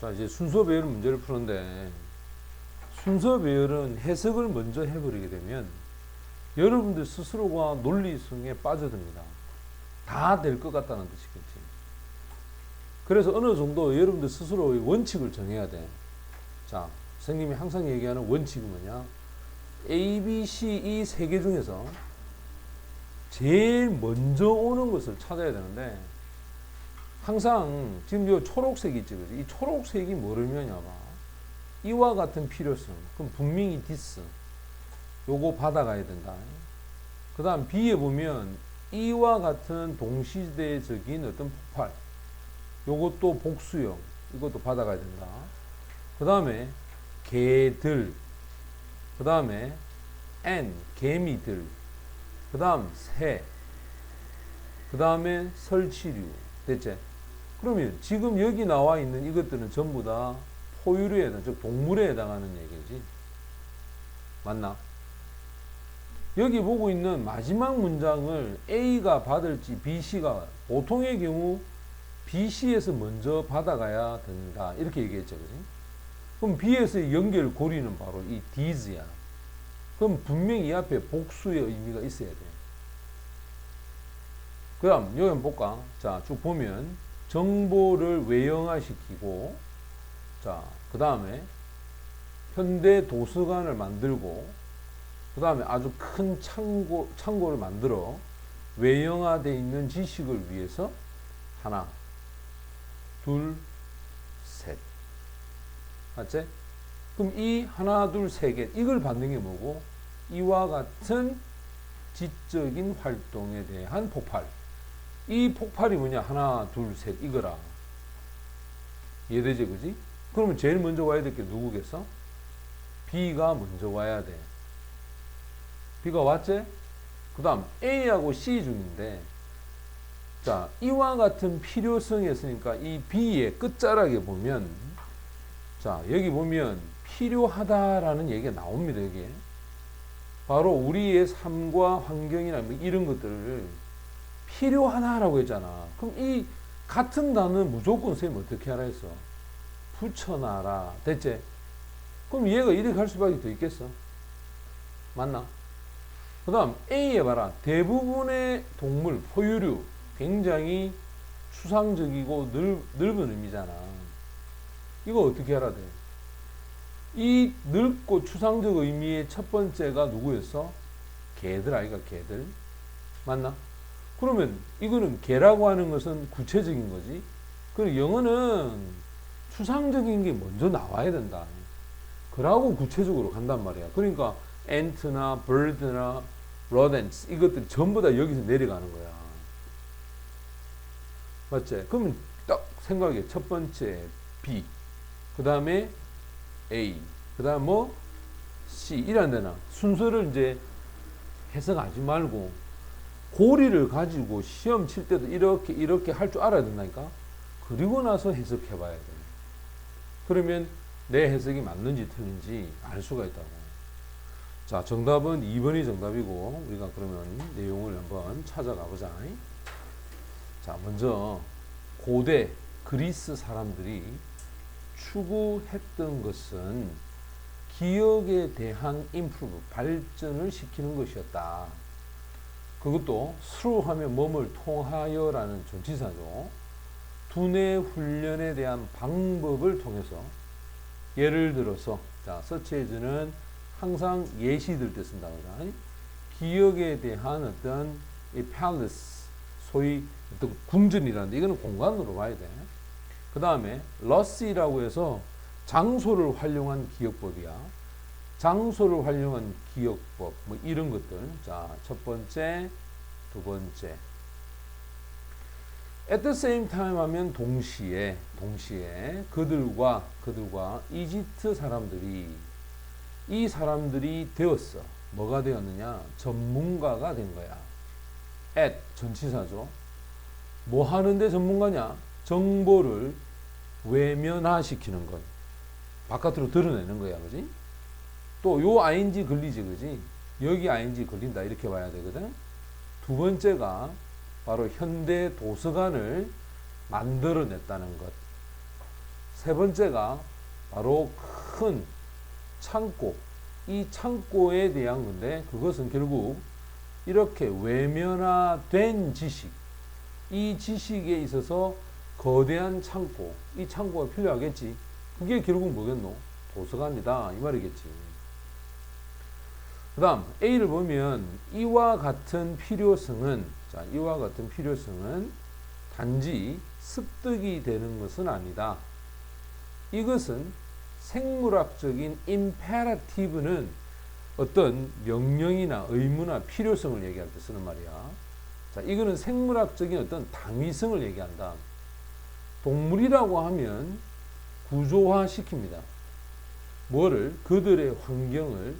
자, 이제 순서 배열 문제를 푸는데, 순서 배열은 해석을 먼저 해버리게 되면 여러분들 스스로가 논리성에 빠져듭니다. 다 될 것 같다는 뜻이겠지. 그래서 어느 정도 여러분들 스스로의 원칙을 정해야 돼. 자, 선생님이 항상 얘기하는 원칙은 뭐냐? A, B, C 이 세 개 중에서 제일 먼저 오는 것을 찾아야 되는데, 항상 지금 요 초록색이 있지, 그지? 이 초록색이 뭐를 의미하냐 봐. 이와 같은 필요성. 그럼 분명히 this. 요거 받아가야 된다. 그 다음 B에 보면 이와 같은 동시대적인 어떤 폭발. 요것도 복수형. 이것도 받아가야 된다. 그 다음에 개들. 그 다음에 N. 개미들. 그 다음 새. 그 다음에 설치류. 됐지? 그러면 지금 여기 나와 있는 이것들은 전부 다 포유류에 해당, 즉 동물에 해당하는 얘기지. 맞나? 여기 보고 있는 마지막 문장을 A가 받을지 BC가, 보통의 경우 BC에서 먼저 받아가야 된다. 이렇게 얘기했죠. 그지? 그럼 B에서의 연결 고리는 바로 이 these야. 그럼 분명히 이 앞에 복수의 의미가 있어야 돼. 그 다음, 여기 한번 볼까? 자, 쭉 보면, 정보를 외형화시키고, 자, 그 다음에, 현대 도서관을 만들고, 그 다음에 아주 큰 창고를 만들어, 외형화되어 있는 지식을 위해서, 하나, 둘, 셋. 맞지? 그럼 이 하나, 둘, 세 개, 이걸 받는 게 뭐고? 이와 같은 지적인 활동에 대한 폭발. 이 폭발이 뭐냐? 하나, 둘, 셋, 이거라. 이해되지, 그지? 그러면 제일 먼저 와야 될 게 누구겠어? B가 먼저 와야 돼. B가 왔지? 그 다음 A하고 C 중인데, 자, 이와 같은 필요성이 있으니까 이 B의 끝자락에 보면, 자, 여기 보면 필요하다라는 얘기가 나옵니다, 여기에. 바로 우리의 삶과 환경이나 뭐 이런 것들을 필요하다라고 했잖아. 그럼 이 같은 단어는 무조건 선생님 어떻게 하라 했어? 붙여놔라. 됐지? 그럼 얘가 이렇게 할 수밖에 더 있겠어? 맞나? 그 다음 A에 봐라. 대부분의 동물, 포유류 굉장히 추상적이고 넓은 의미잖아. 이거 어떻게 하라 돼? 이 넓고 추상적 의미의 첫 번째가 누구였어? 개들 아이가 개들. 맞나? 그러면 이거는 개라고 하는 것은 구체적인 거지. 그리고 영어는 추상적인 게 먼저 나와야 된다. 그러고 구체적으로 간단 말이야. 그러니까 ant나 bird나 rodents 이것들이 전부 다 여기서 내려가는 거야. 맞지? 그러면 딱 생각해. 첫 번째 B, 그 다음에 A, 그 다음 뭐 C 이런 데나 순서를 이제 해석하지 말고 고리를 가지고 시험 칠 때도 이렇게 할 줄 알아야 된다니까. 그리고 나서 해석해 봐야 돼. 그러면 내 해석이 맞는지 틀린지 알 수가 있다고. 자, 정답은 2번이 정답이고, 우리가 그러면 내용을 한번 찾아가 보자. 자, 먼저 고대 그리스 사람들이 추구했던 것은 기억에 대한 임프루브, 발전을 시키는 것이었다. 그것도 through 하면 몸을 통하여라는 전치사죠. 두뇌 훈련에 대한 방법을 통해서, 예를 들어서, 자, such as는 항상 예시들 때 쓴다고 하잖아요. 기억에 대한 어떤 이 palace, 소위 어떤 궁전이라는데, 이거는 공간으로 봐야 돼. 그 다음에 loss이라고 해서 장소를 활용한 기억법이야. 장소를 활용한 기억법, 뭐 이런 것들. 자, 첫 번째, 두 번째. at the same time 하면 동시에 그들과 이집트 사람들이, 이 사람들이 되었어. 뭐가 되었느냐? 전문가가 된 거야. at 전치사죠. 뭐 하는데 전문가냐? 정보를 외면화시키는 것, 바깥으로 드러내는 거야, 그지? 또 요 ing 걸리지, 그지? 여기 ing 걸린다, 이렇게 봐야 되거든. 두 번째가 바로 현대 도서관을 만들어냈다는 것. 세 번째가 바로 큰 창고, 이 창고에 대한 건데, 그것은 결국 이렇게 외면화된 지식, 이 지식에 있어서 거대한 창고, 이 창고가 필요하겠지. 그게 결국 뭐겠노? 도서관이다 이 말이겠지. 그 다음 A를 보면 이와 같은 필요성은, 자, 이와 같은 필요성은 단지 습득이 되는 것은 아니다. 이것은 생물학적인 imperative는 어떤 명령이나 의무나 필요성을 얘기할 때 쓰는 말이야. 자, 이거는 생물학적인 어떤 당위성을 얘기한다. 동물이라고 하면 구조화 시킵니다. 뭐를? 그들의 환경을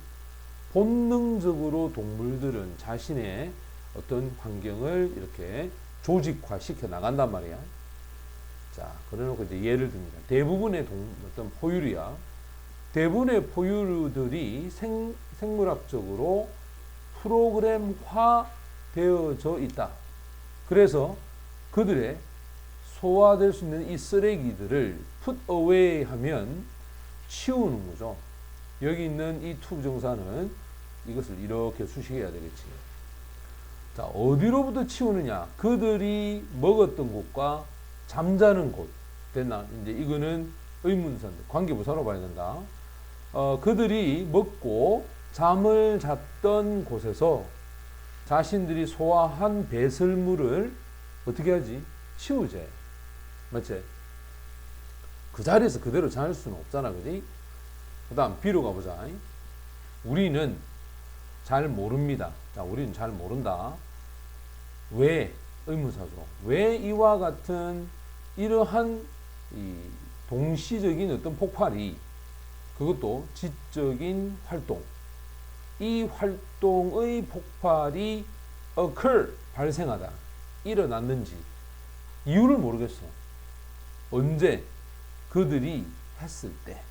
본능적으로 동물들은 자신의 어떤 환경을 이렇게 조직화 시켜 나간단 말이야. 자, 그래놓고 이제 예를 듭니다. 대부분의 어떤 포유류야. 대부분의 포유류들이 생물학적으로 프로그램화 되어져 있다. 그래서 그들의 소화될 수 있는 이 쓰레기들을 put away 하면 치우는 거죠. 여기 있는 이 투부정사는 이것을 이렇게 수식해야 되겠지. 자, 어디로부터 치우느냐? 그들이 먹었던 곳과 잠자는 곳. 됐나? 이제 이거는 의문사인데 관계부사로 봐야 된다. 그들이 먹고 잠을 잤던 곳에서 자신들이 소화한 배설물을 어떻게 하지? 치우재. 맞지? 그 자리에서 그대로 잘 수는 없잖아. 그지? 그 다음 B로 가보자. 우리는 잘 모릅니다. 자, 우리는 잘 모른다. 왜? 의문사죠. 왜 이와 같은 이러한 이 동시적인 어떤 폭발이, 그것도 지적인 활동, 이 활동의 폭발이 occur, 발생하다, 일어났는지 이유를 모르겠어. 언제? 그들이 했을 때.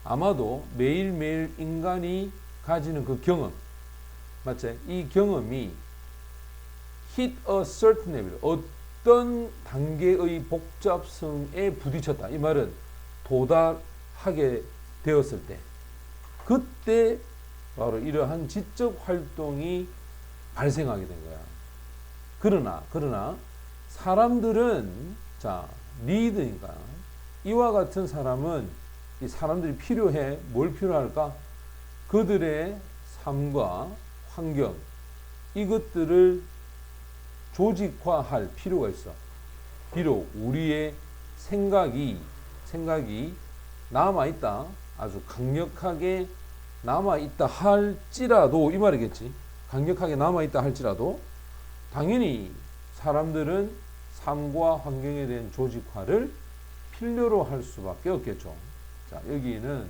아마도 매일매일 인간이 가지는 그 경험, 맞지? 이 경험이 hit a certain level, 어떤 단계의 복잡성에 부딪혔다. 이 말은 도달하게 되었을 때, 그때 바로 이러한 지적 활동이 발생하게 된 거야. 그러나 사람들은, 자, 리드니까 이와 같은 사람은, 이 사람들이 필요해. 뭘 필요할까? 그들의 삶과 환경, 이것들을 조직화할 필요가 있어. 비록 우리의 생각이 남아있다, 아주 강력하게 남아있다 할지라도, 이 말이겠지. 강력하게 남아있다 할지라도 당연히 사람들은 삶과 환경에 대한 조직화를 필요로 할 수밖에 없겠죠. 자, 여기는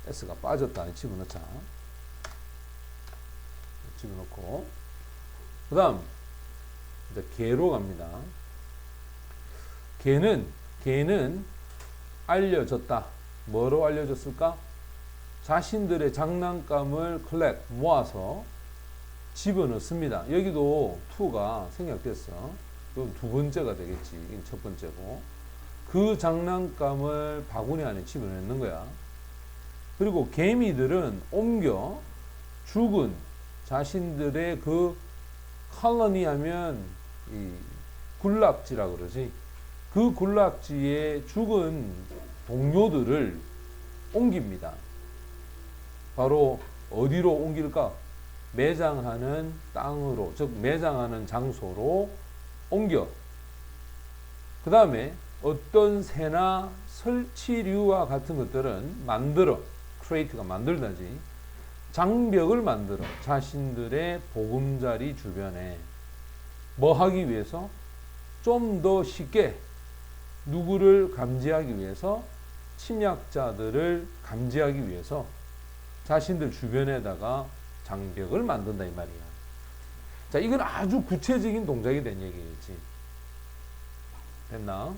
S가 빠졌다. 집어넣자. 집어넣고, 그 다음 이제 개로 갑니다. 개는 알려졌다. 뭐로 알려졌을까? 자신들의 장난감을 모아서 집어넣습니다. 여기도 to가 생략됐어. 그럼 두 번째가 되겠지. 이게 첫 번째고. 그 장난감을 바구니 안에 집어넣는 거야. 그리고 개미들은 옮겨 죽은 자신들의 그 컬러니 하면 이 군락지라 그러지. 그 군락지에 죽은 동료들을 옮깁니다. 바로 어디로 옮길까? 매장하는 땅으로, 즉 매장하는 장소로 옮겨. 그 다음에 어떤 새나 설치류와 같은 것들은 크레이트가 만들다지, 장벽을 만들어 자신들의 보금자리 주변에 뭐 하기 위해서? 좀 더 쉽게 누구를 감지하기 위해서, 침략자들을 감지하기 위해서 자신들 주변에다가 장벽을 만든다 이 말이야. 자, 이건 아주 구체적인 동작이 된 얘기겠지. 됐나?